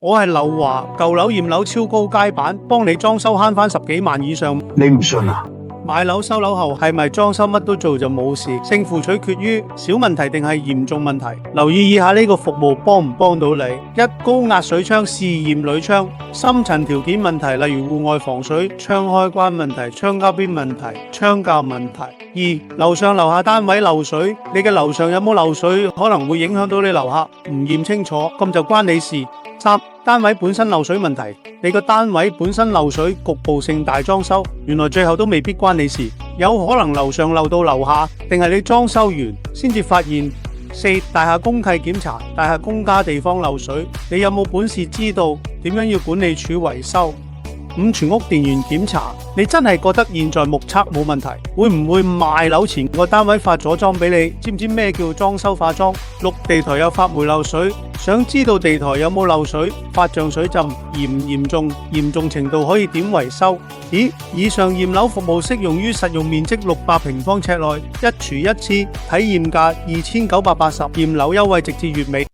我係劉華，舊樓驗樓超高階版，幫你裝修慳返10幾萬以上。你唔信啊？買樓收樓後係咪裝修乜都做就冇事？勝負取決於小問題定係嚴重問題。留意以下呢個服務幫唔幫到你：一、高壓水窗試驗鋁窗，深層條件問題，例如戶外防水、窗開關問題、窗膠邊問題、窗架問題；二、樓上樓下單位漏水，你嘅樓上有冇漏水可能會影響到你樓客，唔驗清楚咁就關你事。三、單位本身漏水問題，你個單位本身漏水，局部性大裝修，原來最後都未必關你事，有可能樓上漏到樓下，定係你裝修完先至發現。四、大廈公契檢查，大廈公家地方漏水，你有冇本事知道點樣要管理處維修？五、全屋電源檢查，你真係覺得現在目測冇問題，會唔會賣樓前個單位化咗妝俾你？知唔知咩叫裝修化妝？六、地台有發霉漏水，想知道地台有冇漏水、發脹水浸，嚴唔嚴重？嚴重程度可以點維修？咦，以上驗樓服務適用於實用面積600平方尺內，一廚一廁，體驗價2980，驗樓優惠直至月尾。